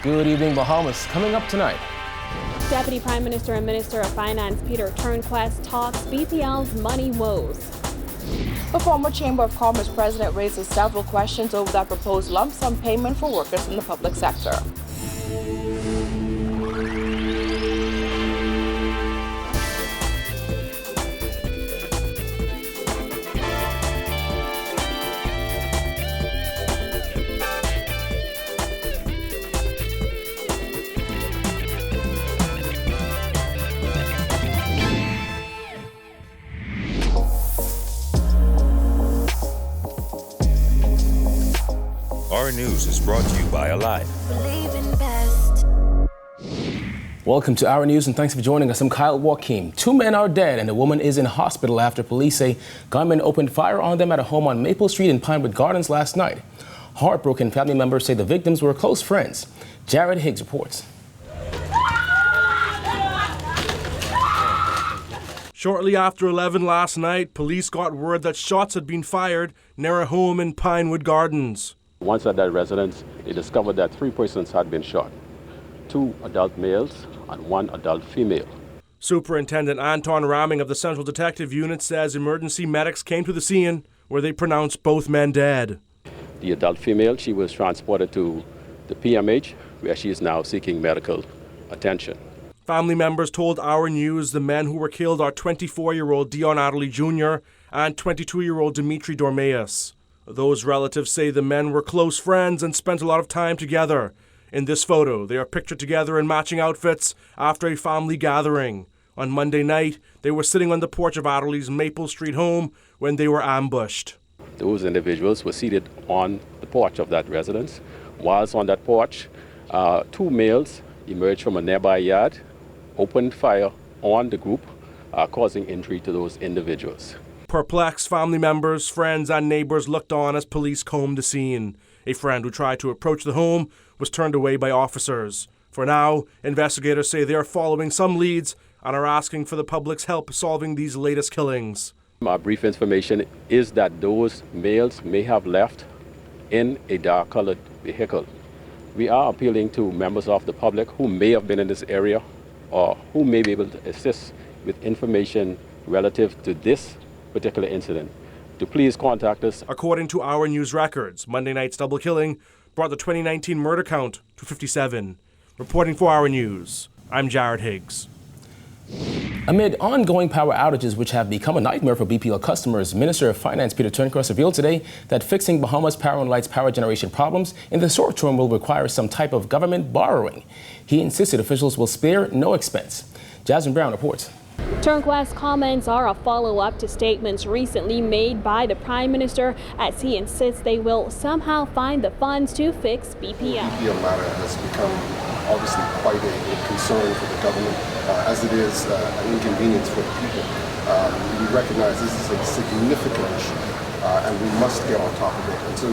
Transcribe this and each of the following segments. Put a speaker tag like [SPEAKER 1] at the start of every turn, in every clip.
[SPEAKER 1] Good evening, Bahamas. Coming up tonight.
[SPEAKER 2] Deputy Prime Minister and Minister of Finance Peter Turnquest talks BPL's money woes.
[SPEAKER 3] The former Chamber of Commerce president raises several questions over that proposed lump sum payment for workers in the public sector.
[SPEAKER 4] Our News is brought to you by Airline.
[SPEAKER 1] Welcome to Our News and thanks for joining us. I'm Kyle Joachim. 2 men are dead and a woman is in hospital after police say gunmen opened fire on them at a home on Maple Street in Pinewood Gardens last night. Heartbroken family members say the victims were close friends. Jared Higgs reports.
[SPEAKER 5] Shortly after 11 last night, police got word that shots had been fired near a home in Pinewood Gardens.
[SPEAKER 6] Once at that residence, they discovered that 3 persons had been shot, 2 adult males and 1 adult female.
[SPEAKER 5] Superintendent Anton Ramming of the Central Detective Unit says emergency medics came to the scene where they pronounced both men dead.
[SPEAKER 6] The adult female, she was transported to the PMH, where she is now seeking medical attention.
[SPEAKER 5] Family members told Our News the men who were killed are 24-year-old Dion Adderley Jr. and 22-year-old Dimitri Dormeus. Those relatives say the men were close friends and spent a lot of time together. In this photo, they are pictured together in matching outfits after a family gathering. On Monday night, they were sitting on the porch of Adderley's Maple Street home when they were ambushed.
[SPEAKER 6] Those individuals were seated on the porch of that residence. Whilst on that porch, 2 males emerged from a nearby yard, opened fire on the group, causing injury to those individuals.
[SPEAKER 5] Perplexed family members, friends, and neighbors looked on as police combed the scene. A friend who tried to approach the home was turned away by officers. For now, investigators say they are following some leads and are asking for the public's help solving these latest killings.
[SPEAKER 6] Our brief information is that those males may have left in a dark-colored vehicle. We are appealing to members of the public who may have been in this area or who may be able to assist with information relative to this particular incident to please contact us.
[SPEAKER 5] According to Our News records, Monday night's double killing brought the 2019 murder count to 57. Reporting for Our News, I'm Jared Higgs.
[SPEAKER 1] Amid ongoing power outages which have become a nightmare for BPL customers, Minister of Finance Peter Turnquest revealed today that fixing Bahamas Power and Light's power generation problems in the short term will require some type of government borrowing. He insisted officials will spare no expense. Jasmine Brown reports.
[SPEAKER 2] Turnquest's comments are a follow-up to statements recently made by the Prime Minister as he insists they will somehow find the funds to fix BPL.
[SPEAKER 7] The BPL matter has become obviously quite a concern for the government, as it is an inconvenience for the people. We recognize this is a significant issue, and we must get on top of it. And so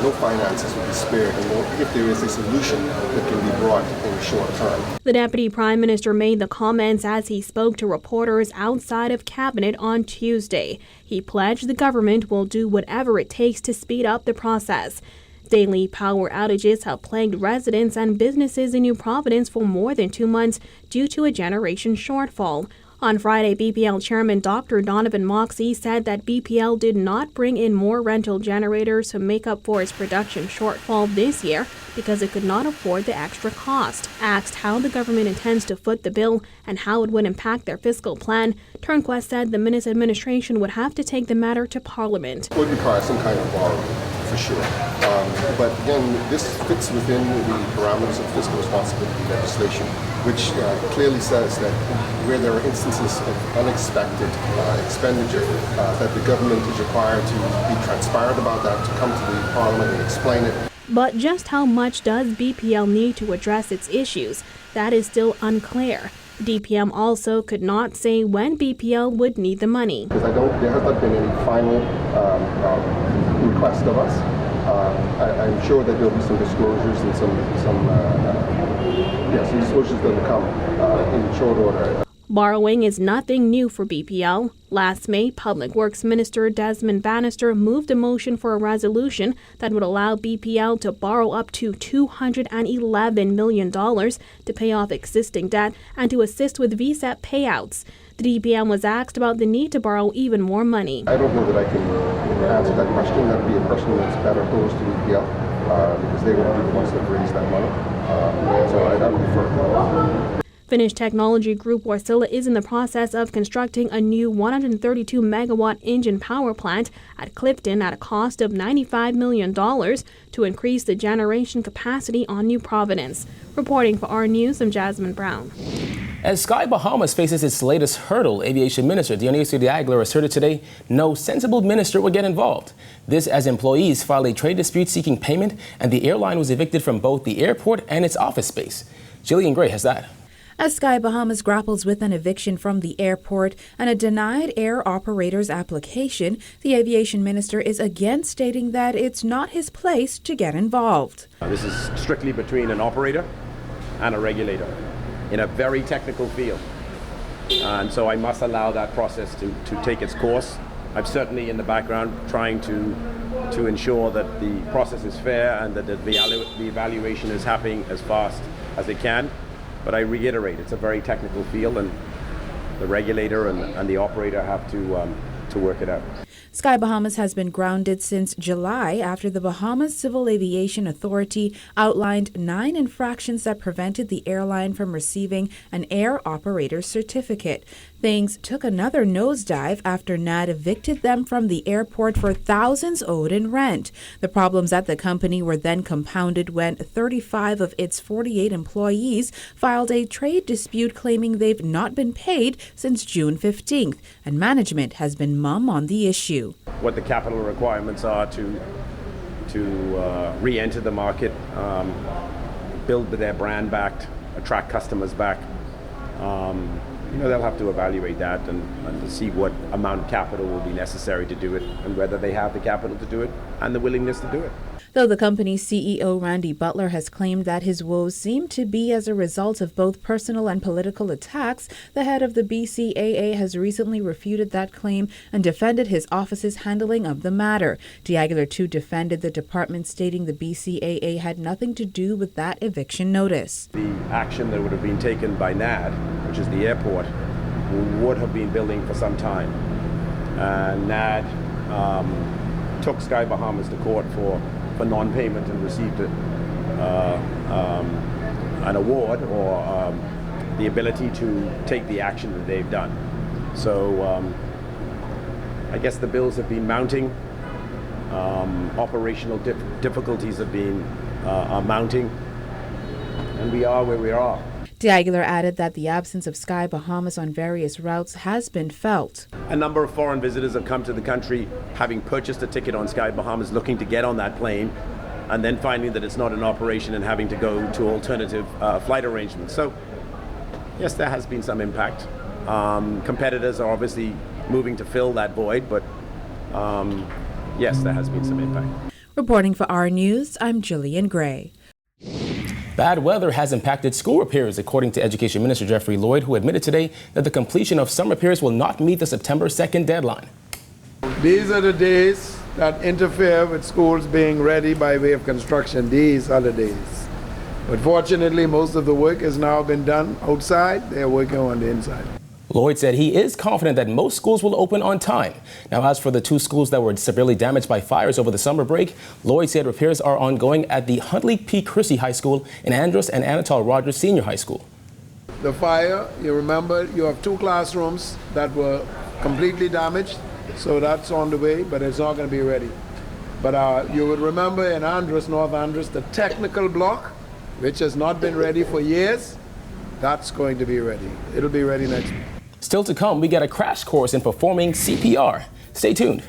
[SPEAKER 7] no finances will be spared, and if there is a solution that can be brought in the short term.
[SPEAKER 2] The Deputy Prime Minister made the comments as he spoke to reporters outside of Cabinet on Tuesday. He pledged the government will do whatever it takes to speed up the process. Daily power outages have plagued residents and businesses in New Providence for more than 2 months due to a generation shortfall. On Friday, BPL Chairman Dr. Donovan Moxey said that BPL did not bring in more rental generators to make up for its production shortfall this year because it could not afford the extra cost. Asked how the government intends to foot the bill and how it would impact their fiscal plan, Turnquest said the Minister administration would have to take the matter to Parliament.
[SPEAKER 7] It would require some kind of borrowing, for sure. But again, this fits within the parameters of fiscal responsibility legislation, which clearly says that where there are instances of unexpected expenditure, that the government is required to be transparent about that, to come to the Parliament and explain it.
[SPEAKER 2] But just how much does BPL need to address its issues? That is still unclear. DPM also could not say when BPL would need the money.
[SPEAKER 7] Because there has not been any final request of us. I'm sure that there will be some disclosures and some disclosures that will come in short order.
[SPEAKER 2] Borrowing is nothing new for BPL. Last May, Public Works Minister Desmond Bannister moved a motion for a resolution that would allow BPL to borrow up to $211 million to pay off existing debt and to assist with VSEP payouts. The DPM was asked about the need to borrow even more money.
[SPEAKER 7] I don't know that I can answer that question. That would be a question that's better posed to EPL because they would be the ones that raise that money. So I would defer.
[SPEAKER 2] Finnish technology group Wärtsilä is in the process of constructing a new 132-megawatt engine power plant at Clifton at a cost of $95 million to increase the generation capacity on New Providence. Reporting for Our News, I'm Jasmine Brown.
[SPEAKER 1] As Sky Bahamas faces its latest hurdle, Aviation Minister Dionisio de Aguilar asserted today no sensible minister would get involved. This as employees filed a trade dispute seeking payment and the airline was evicted from both the airport and its office space. Jillian Gray has that.
[SPEAKER 8] As Sky Bahamas grapples with an eviction from the airport and a denied air operator's application, the aviation minister is again stating that it's not his place to get involved.
[SPEAKER 9] This is strictly between an operator and a regulator in a very technical field. And so I must allow that process to take its course. I'm certainly in the background trying to ensure that the process is fair and that the evaluation is happening as fast as it can. But I reiterate, it's a very technical field, and the regulator and the operator have to work it out.
[SPEAKER 8] Sky Bahamas has been grounded since July after the Bahamas Civil Aviation Authority outlined 9 infractions that prevented the airline from receiving an air operator certificate. Things took another nosedive after NAD evicted them from the airport for thousands owed in rent. The problems at the company were then compounded when 35 of its 48 employees filed a trade dispute claiming they've not been paid since June 15th, and management has been mum on the issue.
[SPEAKER 9] What the capital requirements are to re-enter the market, build their brand back, attract customers back. They'll have to evaluate that and to see what amount of capital will be necessary to do it and whether they have the capital to do it and the willingness to do it.
[SPEAKER 8] Though the company's CEO Randy Butler has claimed that his woes seem to be as a result of both personal and political attacks, the head of the BCAA has recently refuted that claim and defended his office's handling of the matter. De Aguilar too defended the department, stating the BCAA had nothing to do with that eviction notice.
[SPEAKER 9] The action that would have been taken by NAD, which is the airport, would have been building for some time. NAD took Sky Bahamas to court for non-payment and received an award or the ability to take the action that they've done. So I guess the bills have been mounting, operational difficulties have been mounting, and we are where we are.
[SPEAKER 8] De Aguilar added that the absence of Sky Bahamas on various routes has been felt.
[SPEAKER 9] A number of foreign visitors have come to the country having purchased a ticket on Sky Bahamas, looking to get on that plane, and then finding that it's not in operation and having to go to alternative flight arrangements. So, yes, there has been some impact. Competitors are obviously moving to fill that void, but yes, there has been some impact.
[SPEAKER 8] Reporting for Our News, I'm Jillian Gray.
[SPEAKER 1] Bad weather has impacted school repairs, according to Education Minister Jeffrey Lloyd, who admitted today that the completion of some repairs will not meet the September 2nd deadline.
[SPEAKER 10] These are the days that interfere with schools being ready by way of construction. These are the days. But fortunately, most of the work has now been done outside. They're working on the inside.
[SPEAKER 1] Lloyd said he is confident that most schools will open on time. Now, as for the 2 schools that were severely damaged by fires over the summer break, Lloyd said repairs are ongoing at the Huntley P. Christie High School in Andros and Anatole Rogers Senior High School.
[SPEAKER 10] The fire, you remember, you have 2 classrooms that were completely damaged, so that's on the way, but it's not going to be ready. But you would remember in Andros, North Andros, the technical block, which has not been ready for years, that's going to be ready. It'll be ready next week.
[SPEAKER 1] Still to come, we get a crash course in performing CPR. Stay tuned.